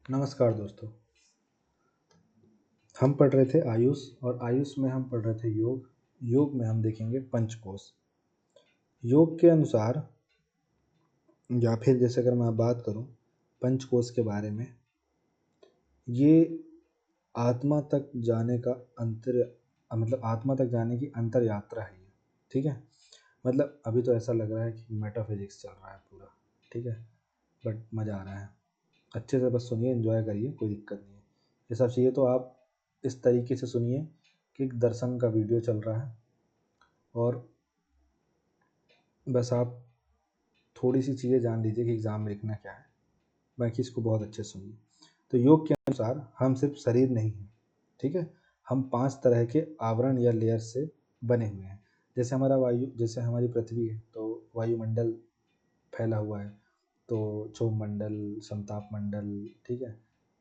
नमस्कार दोस्तों। हम पढ़ रहे थे आयुष और आयुष में हम पढ़ रहे थे योग। योग में हम देखेंगे पंचकोश। योग के अनुसार या फिर जैसे अगर मैं बात करूं पंचकोश के बारे में, ये आत्मा तक जाने का मतलब आत्मा तक जाने की अंतर यात्रा है ये। ठीक है, मतलब अभी तो ऐसा लग रहा है कि मेटाफिजिक्स चल रहा है पूरा। ठीक है, बट मज़ा आ रहा है। अच्छे से बस सुनिए, एंजॉय करिए, कोई दिक्कत नहीं है। ये सब चाहिए तो आप इस तरीके से सुनिए कि एक दर्शन का वीडियो चल रहा है और बस आप थोड़ी सी चीज़ें जान लीजिए कि एग्ज़ाम में लिखना क्या है, बाकी इसको बहुत अच्छे से सुनिए। तो योग के अनुसार हम सिर्फ शरीर नहीं हैं। ठीक है, हम 5 तरह के आवरण या लेयर से बने हुए हैं। जैसे हमारी पृथ्वी है तो वायुमंडल फैला हुआ है, तो क्षोभ मंडल, समताप मंडल, ठीक है,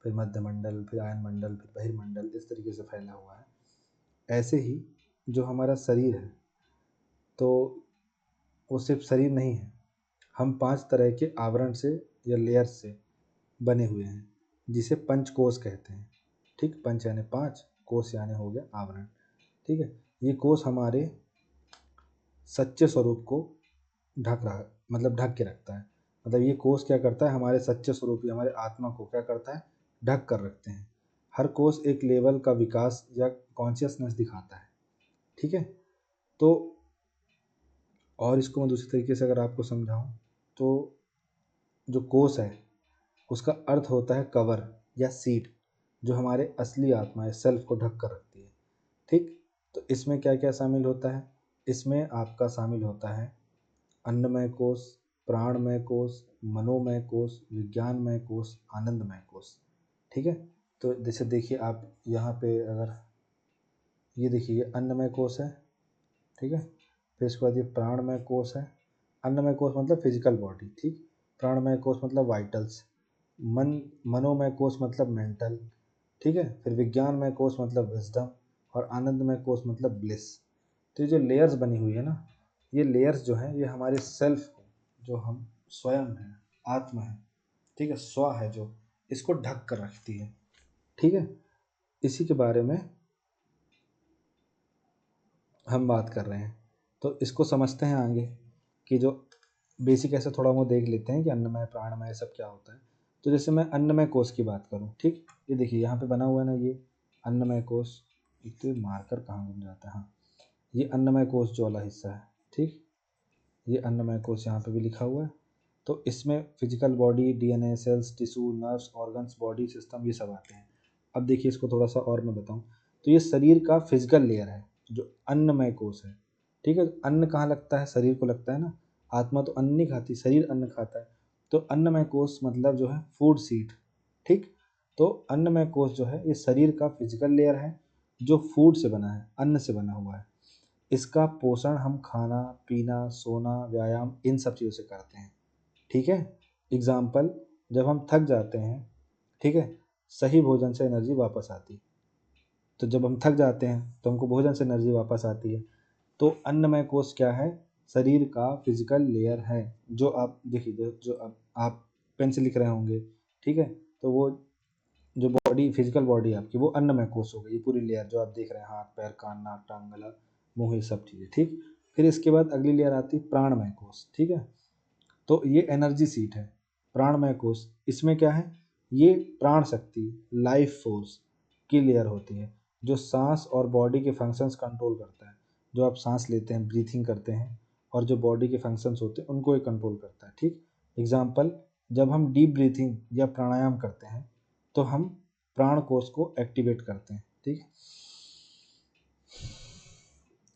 फिर मध्य मंडल, फिर आयन मंडल, फिर बहिर्मंडल, इस तरीके से फैला हुआ है। ऐसे ही जो हमारा शरीर है तो वो सिर्फ शरीर नहीं है, हम 5 तरह के आवरण से या लेयर्स से बने हुए हैं, जिसे पंचकोश कहते हैं। ठीक, पंच यानी 5, कोश यानी हो गया आवरण। ठीक है, ये कोश हमारे सच्चे स्वरूप को ढक के रखता है। मतलब ये कोष क्या करता है, हमारे सच्चे स्वरूप या हमारे आत्मा को क्या करता है, ढक कर रखते हैं। हर कोष एक लेवल का विकास या कॉन्शियसनेस दिखाता है। ठीक है, तो और इसको मैं दूसरे तरीके से अगर आपको समझाऊं तो जो कोष है उसका अर्थ होता है कवर या सीट, जो हमारे असली आत्मा है, सेल्फ को ढक कर रखती है। ठीक, तो इसमें क्या क्या शामिल होता है? इसमें आपका शामिल होता है अन्नमय कोश, प्राणमय कोश, मनोमय कोश, विज्ञानमय कोश, आनंदमय कोश। ठीक है, तो जैसे देखिए आप यहाँ पे अगर ये देखिए, ये अन्नमय कोश है। ठीक है, फिर इसके बाद ये प्राणमय कोश है। अन्नमय कोश मतलब फिजिकल बॉडी। ठीक, प्राणमय कोश मतलब वाइटल्स। मनोमय कोश मतलब मेंटल। ठीक है, फिर विज्ञानमय कोश मतलब विजडम और आनंदमय कोश मतलब ब्लिस। तो ये जो लेयर्स बनी हुई है ना, ये लेयर्स जो हैं ये हमारे सेल्फ को, जो हम स्वयं हैं, आत्मा है, ठीक है, स्व है, जो इसको ढक कर रखती है। ठीक है, इसी के बारे में हम बात कर रहे हैं। तो इसको समझते हैं आगे कि जो बेसिक ऐसे थोड़ा बहुत देख लेते हैं कि अन्नमय प्राणमय सब क्या होता है। तो जैसे मैं अन्नमय कोश की बात करूँ, ठीक, ये देखिए यहाँ पे बना हुआ है ना, ये अन्नमय कोश। एक तो मार्कर कहाँ गुम जाता है, हाँ, ये अन्नमय कोश जो वाला हिस्सा है। ठीक, ये अन्नमय कोश यहाँ पे भी लिखा हुआ है। तो इसमें physical body, DNA, cells, tissue, nerves, organs, body system, ये सब आते हैं। अब देखिए इसको थोड़ा सा और मैं बताऊं तो ये शरीर का फिजिकल लेयर है जो अन्नमय कोश है। ठीक है, अन्न कहाँ लगता है, शरीर को लगता है ना। आत्मा तो अन्न नहीं खाती, शरीर अन्न खाता है। तो अन्नमय कोश मतलब जो है फूड सीट। ठीक, तो अन्नमय कोश जो है ये शरीर का फिजिकल लेयर है जो फूड से बना है, अन्न से बना हुआ है। इसका पोषण हम खाना पीना, सोना, व्यायाम, इन सब चीज़ों से करते हैं। ठीक है, एग्जाम्पल, जब हम थक जाते हैं, ठीक है, सही भोजन से एनर्जी वापस आती है। तो जब हम थक जाते हैं तो हमको भोजन से एनर्जी वापस आती है। तो अन्नमय कोश क्या है, शरीर का फिजिकल लेयर है। जो आप देखिए, जो अब आप पेन से लिख रहे होंगे, ठीक है, तो वो जो बॉडी, फिजिकल बॉडी आपकी, वो अन्नमय कोश हो गई। ये पूरी लेयर जो आप देख रहे हैं, हाथ पैर कान नाक टांग गला मुंह, ये सब चीज़ें। ठीक, फिर इसके बाद अगली लेयर आती है प्राणमय कोश। ठीक है, तो ये एनर्जी सीट है प्राणमय कोश। इसमें क्या है, ये प्राण शक्ति, लाइफ फोर्स की लेयर होती है जो सांस और बॉडी के फंक्शंस कंट्रोल करता है। जो आप सांस लेते हैं, ब्रीथिंग करते हैं, और जो बॉडी के फंक्शंस होते हैं उनको ये कंट्रोल करता है। ठीक, एग्जाम्पल, जब हम डीप ब्रीथिंग या प्राणायाम करते हैं तो हम प्राण कोश को एक्टिवेट करते हैं। ठीक,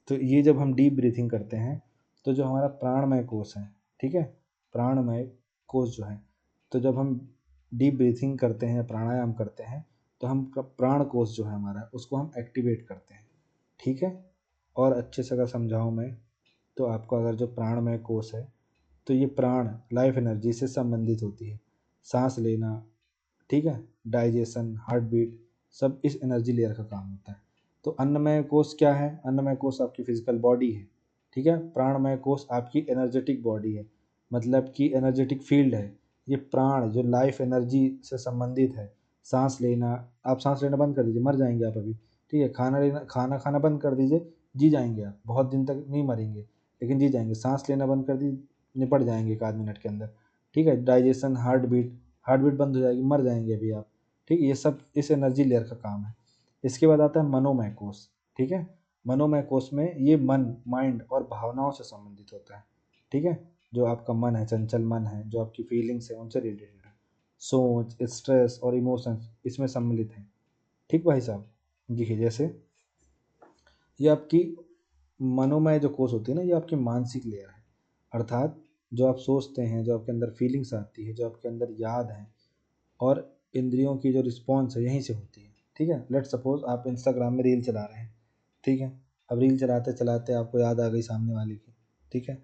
तो ये जब हम डीप ब्रीथिंग करते हैं तो जो हमारा प्राणमय कोश है, ठीक है, प्राणमय कोश जो है, तो जब हम डीप ब्रीथिंग करते हैं, प्राणायाम करते हैं, तो हम प्राण कोश जो है हमारा, उसको हम एक्टिवेट करते हैं। ठीक है, और अच्छे से अगर समझाऊँ मैं तो आपको, अगर जो प्राणमय कोश है तो ये प्राण लाइफ एनर्जी से संबंधित होती है। सांस लेना, ठीक है, डाइजेशन, हार्ट बीट, सब इस एनर्जी लेयर का काम होता है। तो अन्नमय कोश क्या है, अन्नमय कोश आपकी फिजिकल बॉडी है। ठीक है, प्राणमय कोश आपकी एनर्जेटिक बॉडी है, मतलब कि एनर्जेटिक फील्ड है। ये प्राण जो लाइफ एनर्जी से संबंधित है, सांस लेना, आप सांस लेना बंद कर दीजिए, मर जाएंगे आप अभी। ठीक है, खाना खाना बंद कर दीजिए, जी जाएंगे आप, बहुत दिन तक नहीं मरेंगे लेकिन जी जाएंगे। सांस लेना बंद कर दी, निपट जाएंगे एक आध मिनट के अंदर। ठीक है, डाइजेशन, हार्ट बीट बंद हो जाएगी, मर जाएंगे अभी आप। ठीक है, ये सब इस एनर्जी लेयर का काम है। इसके बाद आता है मनोमय कोष। ठीक है, मनोमय कोष में ये मन, माइंड और भावनाओं से संबंधित होता है। ठीक है, जो आपका मन है, चंचल मन है, जो आपकी फीलिंग्स है उनसे रिलेटेड है। सोच, स्ट्रेस और इमोशंस इसमें सम्मिलित हैं। ठीक भाई साहब, देखिए जैसे ये आपकी मनोमय जो कोष होती है ना, ये आपकी मानसिक लेयर है। अर्थात जो आप सोचते हैं, जो आपके अंदर फीलिंग्स आती है, जो आपके अंदर याद है और इंद्रियों की जो रिस्पॉन्स है यहीं से होती है। ठीक है, लेट सपोज आप इंस्टाग्राम में रील चला रहे हैं। ठीक है, अब रील चलाते चलाते आपको याद आ गई सामने वाले की। ठीक है,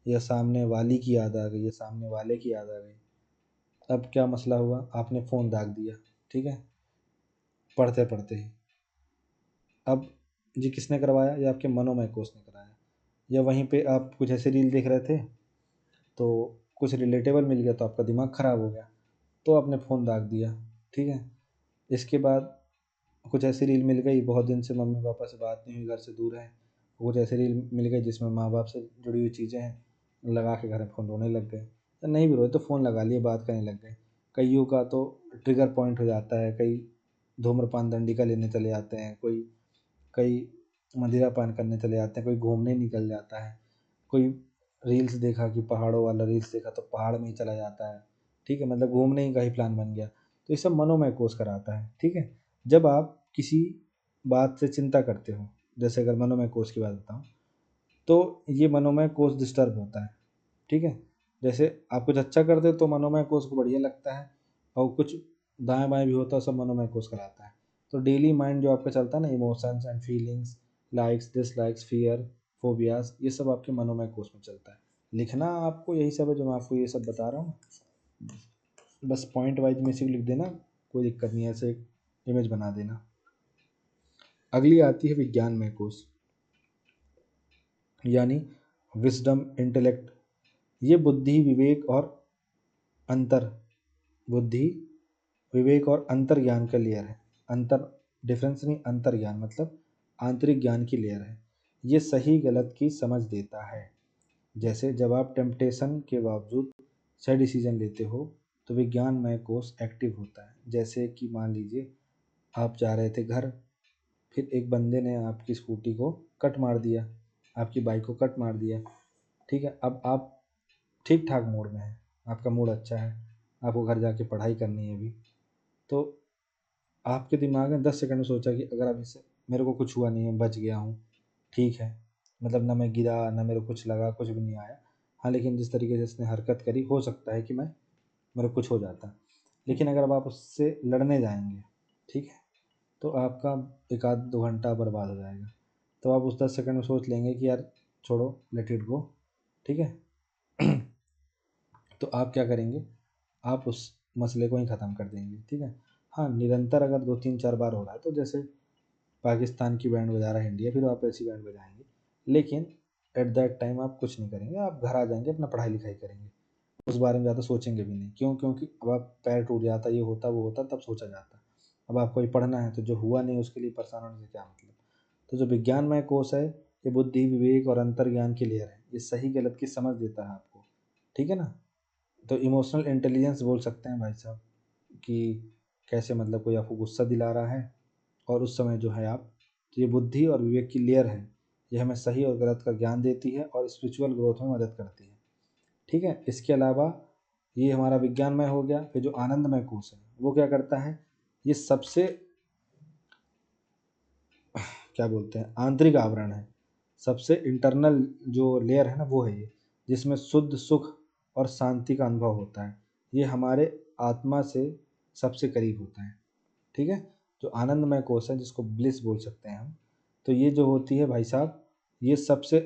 या सामने वाली की याद आ गई, या सामने वाले की याद आ गई। अब क्या मसला हुआ, आपने फ़ोन दाग दिया। ठीक है, पढ़ते पढ़ते ही। अब ये किसने करवाया, ये आपके मनोमय कोष ने कराया। या वहीं पे आप कुछ ऐसे रील देख रहे थे तो कुछ रिलेटेबल मिल गया तो आपका दिमाग ख़राब हो गया, तो आपने फ़ोन दाग दिया। ठीक है, इसके बाद कुछ ऐसी रील मिल गई, बहुत दिन से मम्मी पापा से बात नहीं हुई, घर से दूर है, कुछ ऐसी रील मिल गई जिसमें माँ बाप से जुड़ी हुई चीज़ें हैं, लगा के घर में फ़ोन रोने लग गए। या नहीं भी रोए तो फ़ोन लगा लिए, बात करने लग गए। कईयों का तो ट्रिगर पॉइंट हो जाता है, कई धूम्रपान दंडिका लेने चले जाते हैं, कई मदिरा पान करने चले जाते हैं, कोई घूमने निकल जाता है, कोई रील्स देखा कि पहाड़ों वाला रील्स देखा तो पहाड़ में ही चला जाता है। ठीक है, मतलब घूमने ही का ही प्लान बन गया। तो ये सब मनोमय कोष कराता है। ठीक है, जब आप किसी बात से चिंता करते हो, जैसे अगर मनोमय कोष की बात बताऊँ, तो ये मनोमय कोष डिस्टर्ब होता है। ठीक है, जैसे आप कुछ अच्छा करते हो तो मनोमय कोष को बढ़िया लगता है, और कुछ दाएं बाएं भी होता है सब मनोमय कोष कराता है। तो डेली माइंड जो आपका चलता है ना, emotions and feelings, likes dislikes, fear, phobias, ये सब आपके मनोमय कोष में चलता है। लिखना आपको यही सब है जो मैं आपको ये सब बता रहा हूँ, बस पॉइंट वाइज में से लिख देना, कोई दिक्कत नहीं है, ऐसे इमेज बना देना। अगली आती है विज्ञानमय कोष, यानी विजडम, इंटेलेक्ट। ये अंतर बुद्धि, विवेक और अंतर ज्ञान का लेयर है। अंतर, डिफरेंस नहीं, अंतर ज्ञान मतलब आंतरिक ज्ञान की लेयर है। ये सही गलत की समझ देता है। जैसे जब आप टेम्पटेशन के बावजूद सही डिसीजन लेते हो तो विज्ञानमय कोष एक्टिव होता है। जैसे कि मान लीजिए आप जा रहे थे घर, फिर एक बंदे ने आपकी स्कूटी को कट मार दिया, आपकी बाइक को कट मार दिया। ठीक है, अब आप ठीक ठाक मूड में हैं, आपका मूड अच्छा है, आपको घर जाके पढ़ाई करनी है अभी, तो आपके दिमाग ने 10 सेकंड में सोचा कि अगर अब इससे मेरे को कुछ हुआ नहीं है, बच गया हूँ, ठीक है, मतलब ना मैं गिरा ना मेरे को कुछ लगा, कुछ भी नहीं आया। हाँ, लेकिन जिस तरीके से इसने हरकत करी हो सकता है कि मेरे को कुछ हो जाता। लेकिन अगर अब आप उससे लड़ने जाएंगे, ठीक है, तो आपका एक आध 2 घंटा बर्बाद हो जाएगा। तो आप उस 10 सेकंड में सोच लेंगे कि यार छोड़ो, लेट इट गो। ठीक है, तो आप क्या करेंगे, आप उस मसले को ही ख़त्म कर देंगे। ठीक है, हाँ, निरंतर अगर 2 3 4 बार हो रहा है तो जैसे पाकिस्तान की बैंड बजा रहा है इंडिया, फिर आप ऐसी बैंड बजाएंगे, लेकिन एट दैट टाइम आप कुछ नहीं करेंगे, आप घर आ जाएंगे, अपना पढ़ाई लिखाई करेंगे, उस बारे में ज़्यादा सोचेंगे भी नहीं। क्यों? क्योंकि अब आप पैर टूट जाता, ये होता वो होता, तब सोचा जाता। अब आपको ये पढ़ना है तो जो हुआ नहीं उसके लिए परेशान होने से क्या मतलब। तो जो विज्ञानमय कोष है, ये बुद्धि, विवेक और अंतर ज्ञान की लेयर है, ये सही गलत की समझ देता है आपको। ठीक है ना, तो इमोशनल इंटेलिजेंस बोल सकते हैं भाई साहब, कि कैसे मतलब कोई आपको गुस्सा दिला रहा है और उस समय जो है आप, तो ये बुद्धि और विवेक की लेयर है, ये हमें सही और गलत का ज्ञान देती है और स्पिरिचुअल ग्रोथ में मदद करती है। ठीक है, इसके अलावा ये हमारा विज्ञानमय हो गया। फिर जो आनंदमय कोष है वो क्या करता है, ये सबसे क्या बोलते हैं, आंतरिक आवरण है, सबसे इंटरनल जो लेयर है ना वो है ये, जिसमें शुद्ध सुख और शांति का अनुभव होता है। ये हमारे आत्मा से सबसे करीब होता है। ठीक है, जो आनंदमय कोष है जिसको ब्लिस बोल सकते हैं हम, तो ये जो होती है भाई साहब, ये सबसे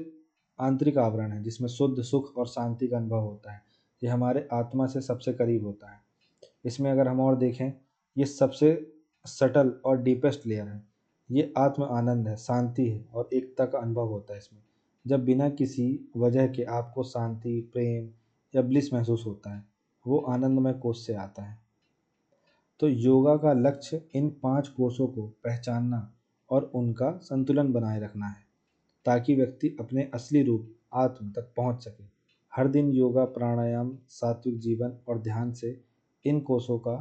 आंतरिक आवरण है जिसमें शुद्ध सुख और शांति का अनुभव होता है। ये हमारे आत्मा से सबसे करीब होता है। इसमें अगर हम और देखें, ये सबसे सटल और डीपेस्ट लेयर है। ये आत्म आनंद है, शांति है और एकता का अनुभव होता है इसमें। जब बिना किसी वजह के आपको शांति, प्रेम या ब्लिस महसूस होता है, वो आनंदमय कोष से आता है। तो योगा का लक्ष्य इन 5 कोषों को पहचानना और उनका संतुलन बनाए रखना है, ताकि व्यक्ति अपने असली रूप आत्म तक पहुंच सके। हर दिन योगा, प्राणायाम, सात्विक जीवन और ध्यान से इन कोषों का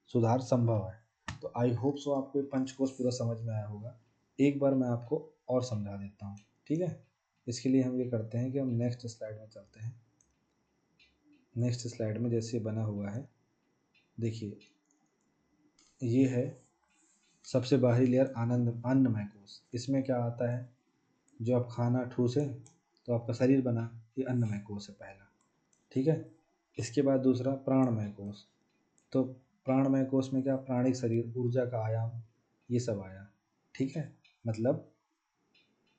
सुधार संभव है। तो आई होप सो आपको ये पंचकोश पूरा समझ में आया होगा। एक बार मैं आपको और समझा देता हूँ, ठीक है। इसके लिए हम ये करते हैं कि हम नेक्स्ट स्लाइड में चलते हैं। नेक्स्ट स्लाइड में जैसे बना हुआ है, देखिए ये है सबसे बाहरी लेयर आनंद अन्नमय कोश। इसमें क्या आता है, जो आप खाना ठूसे तो आपका शरीर बना, ये अन्नमय कोश है पहला, ठीक है। इसके बाद दूसरा प्राणमय कोश। तो प्राणमय कोश में क्या, प्राणिक शरीर, ऊर्जा का आयाम, ये सब आया, ठीक है। मतलब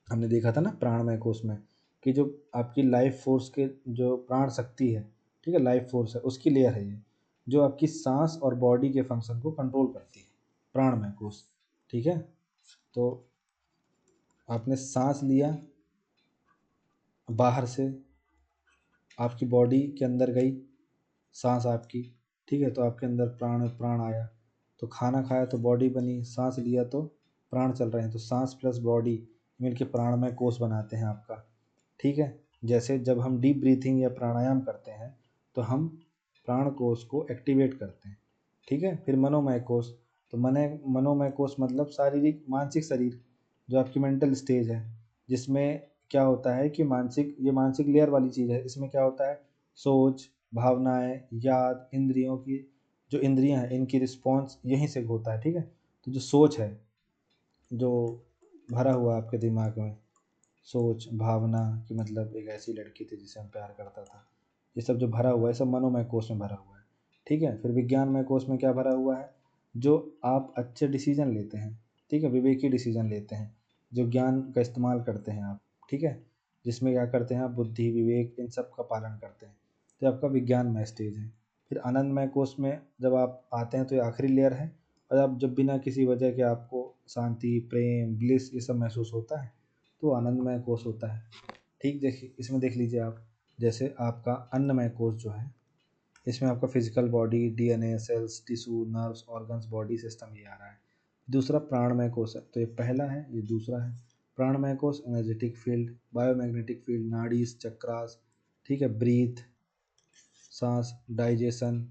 हमने देखा था ना प्राणमय कोश में कि जो आपकी लाइफ फोर्स के जो प्राण शक्ति है, ठीक है, लाइफ फोर्स है, उसकी लेयर है ये, जो आपकी सांस और बॉडी के फंक्शन को कंट्रोल करती है, प्राणमय कोश, ठीक है। तो आपने सांस लिया, बाहर से आपकी बॉडी के अंदर गई सांस आपकी, ठीक है, तो आपके अंदर प्राण प्राण आया। तो खाना खाया तो बॉडी बनी, सांस लिया तो प्राण चल रहे हैं, तो सांस प्लस बॉडी मिलके प्राणमय कोश बनाते हैं आपका, ठीक है। जैसे जब हम डीप ब्रीथिंग या प्राणायाम करते हैं तो हम प्राण कोश को एक्टिवेट करते हैं, ठीक है। फिर मनोमय कोश, तो मनोमय कोश मतलब शारीरिक मानसिक शरीर, जो आपकी मेंटल स्टेज है, जिसमें क्या होता है कि ये मानसिक लेयर वाली चीज़ है। इसमें क्या होता है, सोच, भावनाएं, याद, इंद्रियों की जो इंद्रियां हैं इनकी रिस्पॉन्स यहीं से होता है, ठीक है। तो जो सोच है, जो भरा हुआ आपके दिमाग में, सोच भावना कि मतलब एक ऐसी लड़की थी जिसे हम प्यार करता था, ये सब जो भरा हुआ है सब मनोमय कोश में भरा हुआ है, ठीक है। फिर विज्ञानमय कोश में क्या भरा हुआ है, जो आप अच्छे डिसीजन लेते हैं, ठीक है, विवेकी डिसीजन लेते हैं, जो ज्ञान का इस्तेमाल करते हैं आप, ठीक है, जिसमें क्या करते हैं आप, बुद्धि, विवेक, इन सब का पालन करते हैं, तो आपका विज्ञानमय स्टेज है। फिर आनंदमय कोश में जब आप आते हैं तो ये आखिरी लेयर है, और आप जब बिना किसी वजह के आपको शांति, प्रेम, ब्लिस ये सब महसूस होता है तो आनंदमय कोश होता है, ठीक। देखिए इसमें देख लीजिए आप, जैसे आपका अन्नमय कोश जो है, इसमें आपका physical body, DNA, cells, tissue, nerves, organs, body system ये आ रहा है। दूसरा प्राणमय कोश है, तो ये पहला है, ये दूसरा है। प्राणमय कोश एनर्जेटिक फील्ड, बायोमैग्नेटिक फील्ड, नाड़ीज, चक्रास, ठीक है, ब्रीथ, सांस, डाइजेशन,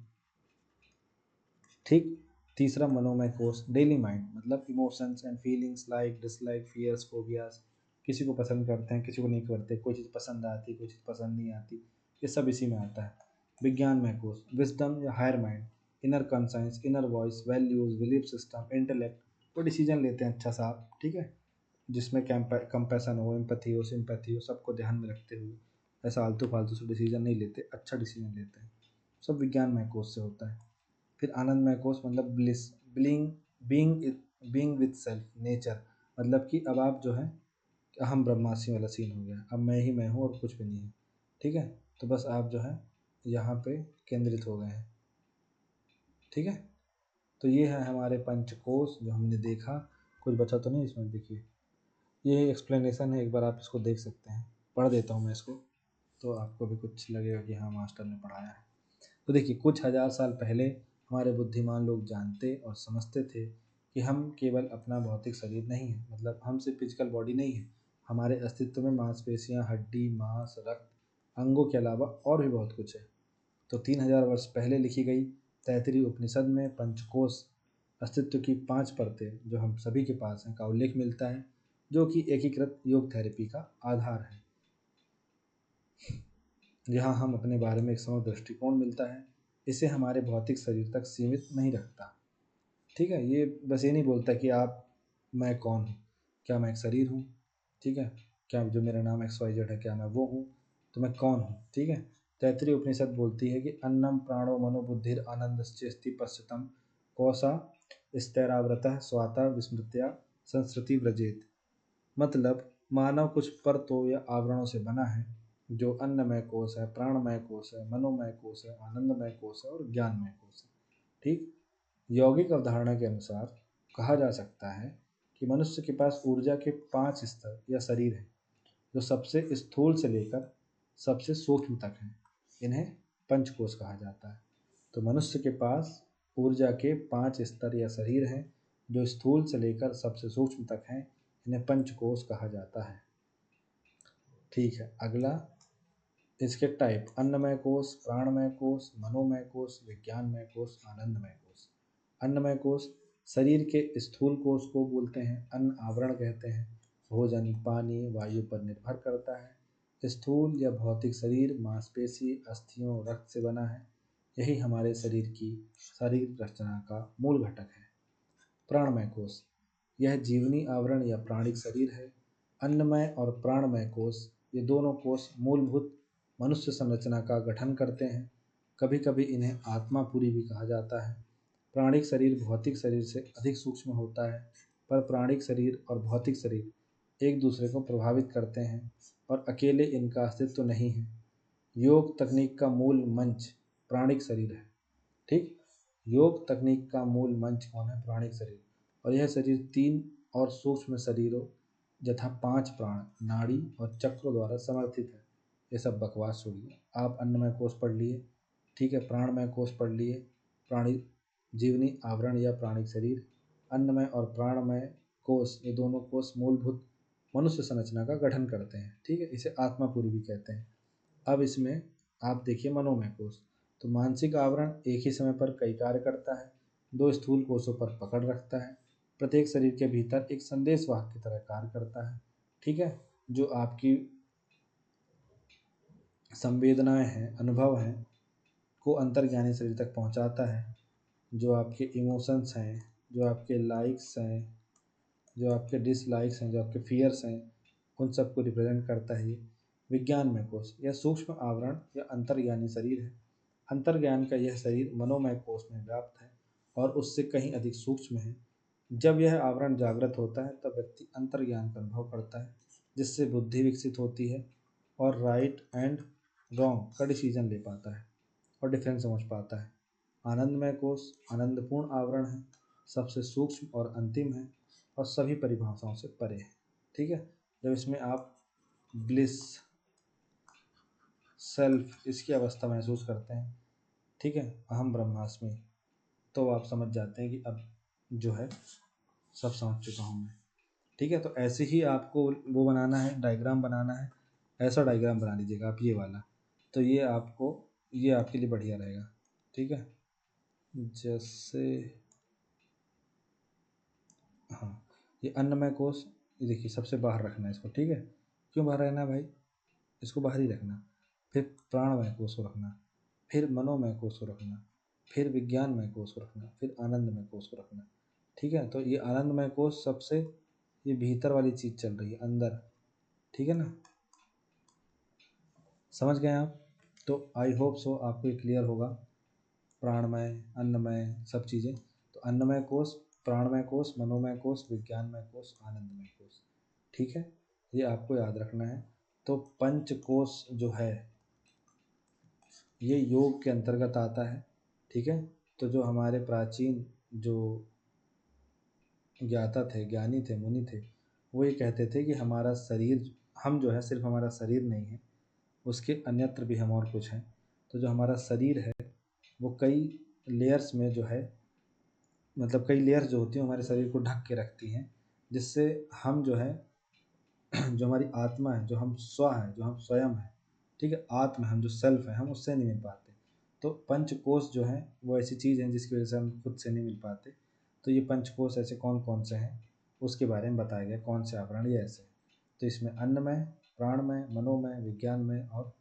ठीक। तीसरा मनोमय कोश डेली माइंड, मतलब emotions and feelings like dislike, fears, phobias, किसी को पसंद करते हैं, किसी को नहीं करते, कोई चीज़ पसंद आती, कोई चीज़ पसंद नहीं आती, ये सब इसी में आता है। विज्ञानमय कोश विजडम या higher mind, inner conscience, inner voice, values, belief system, intellect, वो डिसीजन लेते हैं अच्छा सा, ठीक है, जिसमें कंपैशन हो, एम्पैथी हो, सिंपैथी हो, सबको ध्यान में रखते हुए ऐसा आलतू फालतू से डिसीजन नहीं लेते, अच्छा डिसीजन लेते हैं, सब विज्ञानमय कोश से होता है। फिर आनंदमय कोश मतलब bliss, being being being with self, nature, मतलब कि अब आप जो है अहम ब्रह्मास्मि वाला सीन हो गया, अब मैं ही मैं हूँ और कुछ भी नहीं है, ठीक है। तो बस आप जो है यहाँ पे केंद्रित हो गए हैं, ठीक है। तो ये है हमारे पंचकोश जो हमने देखा, कुछ बचा तो नहीं इसमें, देखिए ये एक्सप्लेनेशन है, एक बार आप इसको देख सकते हैं, पढ़ देता हूँ मैं इसको, तो आपको भी कुछ लगेगा कि हाँ मास्टर ने पढ़ाया है। तो देखिए कुछ हजार साल पहले हमारे बुद्धिमान लोग जानते और समझते थे कि हम केवल अपना भौतिक शरीर नहीं है, मतलब हम सिर्फ फिजिकल बॉडी नहीं है, हमारे अस्तित्व में मांसपेशियां, हड्डी, मांस, रक्त, अंगों के अलावा और भी बहुत कुछ है। तो 3000 वर्ष पहले लिखी गई तैतरीय उपनिषद में पंचकोश अस्तित्व की 5 परतें जो हम सभी के पास हैं का उल्लेख मिलता है, जो कि एकीकृत योग थेरेपी का आधार है। यहाँ हम अपने बारे में एक समग्र दृष्टिकोण मिलता है, इसे हमारे भौतिक शरीर तक सीमित नहीं रखता, ठीक है। ये बस ये नहीं बोलता कि आप मैं कौन हूँ, क्या मैं एक शरीर हूँ, ठीक है, क्या जो मेरा नाम XYZ है क्या मैं वो हूँ, तो मैं कौन हूँ, ठीक है। तैतरीय उपनिषद बोलती है कि अन्नम प्राणो मनो बुद्धिर आनंदश्चेस्ति पश्चितम कौसा स्थिराव्रतः स्वाता विस्मृत्या संस्कृति व्रजेत, मतलब मानव कुछ परतों या आवरणों से बना है, जो अन्नमय कोश है, प्राणमय कोश है, मनोमय कोश है, आनंदमय कोश है और ज्ञानमय कोश है, ठीक। यौगिक अवधारणा के अनुसार कहा जा सकता है कि मनुष्य के पास ऊर्जा के 5 स्तर या शरीर हैं, जो सबसे स्थूल से लेकर सबसे सूक्ष्म तक हैं, इन्हें पंचकोश कहा जाता है। तो मनुष्य के पास ऊर्जा के 5 स्तर या शरीर हैं जो स्थूल से लेकर सबसे सूक्ष्म तक हैं। इन्हें पंचकोश कहा जाता है। ठीक है, अगला इसके टाइप: अन्नमय कोश, प्राणमय कोश, मनोमय कोश, विज्ञानमय कोश, आनंदमय कोश। अन्नमय कोश शरीर के स्थूल कोश को बोलते हैं। अन्न आवरण कहते हैं। भोजन, पानी, वायु पर निर्भर करता है। स्थूल या भौतिक शरीर मांसपेशी, अस्थियों, रक्त से बना है। यही हमारे शरीर की शारीरिक रचना का मूल घटक है। प्राणमय कोश यह जीवनी आवरण या प्राणिक शरीर है। अन्नमय और प्राणमय कोश ये दोनों कोश मूलभूत मनुष्य संरचना का गठन करते हैं। कभी कभी इन्हें आत्मापुरी भी कहा जाता है। प्राणिक शरीर भौतिक शरीर से अधिक सूक्ष्म होता है, पर प्राणिक शरीर और भौतिक शरीर एक दूसरे को प्रभावित करते हैं और अकेले इनका अस्तित्व नहीं है। योग तकनीक का मूल मंच प्राणिक शरीर है। ठीक, योग तकनीक का मूल मंच कौन है? प्राणिक शरीर। और यह शरीर 3 और सूक्ष्म शरीरों यथा 5 प्राण, नाड़ी और चक्रों द्वारा समर्थित है। ये सब बकवास छोड़िए, आप अन्नमय कोश पढ़ लिए, ठीक है, प्राणमय कोश पढ़ लिए, प्राणी जीवनी आवरण या प्राणिक शरीर। अन्नमय और प्राणमय कोश ये दोनों कोश मूलभूत मनुष्य संरचना का गठन करते हैं। ठीक है, इसे आत्मापुरी भी कहते हैं। अब इसमें आप देखिए मनोमय कोश। तो मानसिक आवरण एक ही समय पर कई कार्य करता है। 2 स्थूल कोशों पर पकड़ रखता है। प्रत्येक शरीर के भीतर एक संदेशवाहक की तरह कार्य करता है। ठीक है, जो आपकी संवेदनाएं हैं, अनुभव हैं, को अंतर्ज्ञानी शरीर तक पहुंचाता है। जो आपके इमोशंस हैं, जो आपके लाइक्स हैं, जो आपके डिसलाइक्स हैं, जो आपके फियर्स हैं, उन सबको रिप्रेजेंट करता है ये। विज्ञानमय कोश यह सूक्ष्म आवरण या अंतर्ज्ञानी शरीर है। अंतर्ज्ञान का यह शरीर मनोमय कोश में व्याप्त है और उससे कहीं अधिक सूक्ष्म है। जब यह आवरण जागृत होता है तब व्यक्ति अंतर्ज्ञान का अनुभव करता है, जिससे बुद्धि विकसित होती है और राइट एंड रॉन्ग का डिसीजन ले पाता है और डिफरेंस समझ पाता है। आनंदमय कोश आनंदपूर्ण आवरण है, सबसे सूक्ष्म और अंतिम है और सभी परिभाषाओं से परे है। ठीक है, जब इसमें आप ब्लिस, सेल्फ, इसकी अवस्था महसूस करते हैं, ठीक है, अहम ब्रह्मास्मि, तो आप समझ जाते हैं कि अब जो है सब समझ चुका हूँ मैं। ठीक है, तो ऐसे ही आपको वो बनाना है, डायग्राम बनाना है। ऐसा डायग्राम बना लीजिएगा आप, ये वाला। तो ये आपके लिए बढ़िया रहेगा। ठीक है, जैसे हाँ, ये अन्नमय कोश, ये देखिए सबसे बाहर रखना है इसको। ठीक है, क्यों बाहर रहना है भाई? इसको बाहर ही रखना। फिर प्राणमय कोश को रखना, फिर मनोमय कोश को रखना, फिर विज्ञानमय कोश को रखना, फिर आनंदमय कोश को रखना। ठीक है, तो ये आनंदमय कोश सबसे, ये भीतर वाली चीज़ चल रही है, अंदर। ठीक है ना, समझ गए आप? तो आई होप सो आपको ये क्लियर होगा। प्राणमय, अन्नमय, सब चीज़ें। तो अन्नमय कोश, प्राणमय कोश, मनोमय कोश, विज्ञानमय कोश, आनंदमय कोश। ठीक है, ये आपको याद रखना है। तो पंचकोश जो है ये योग के अंतर्गत आता है। ठीक है, तो जो हमारे प्राचीन जो ज्ञाता थे, ज्ञानी थे, मुनि थे, वो ये कहते थे कि हमारा शरीर, हम जो है सिर्फ हमारा शरीर नहीं है, उसके अन्यत्र भी हम और कुछ हैं। तो जो हमारा शरीर है वो कई लेयर्स में जो है, मतलब कई लेयर्स जो होती हैं हमारे शरीर को ढक के रखती हैं, जिससे हम जो है जो हमारी आत्मा है, जो हम स्व है, जो हम स्वयं है, ठीक है, आत्म हम जो सेल्फ है, हम उससे नहीं मिल पाते। तो पंचकोश जो है वो ऐसी चीज़ है जिसकी वजह से हम खुद से नहीं मिल पाते। तो ये पंचकोश ऐसे कौन कौन से हैं उसके बारे में बताया गया, कौन से आवरण ये ऐसे। तो इसमें अन्नमय, प्राणमय, मनोमय, विज्ञानमय और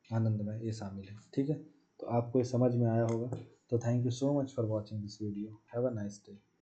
आनंदमय ये शामिल है। ठीक है, तो आपको ये समझ में आया होगा। तो thank you so much for watching this video. Have a nice day.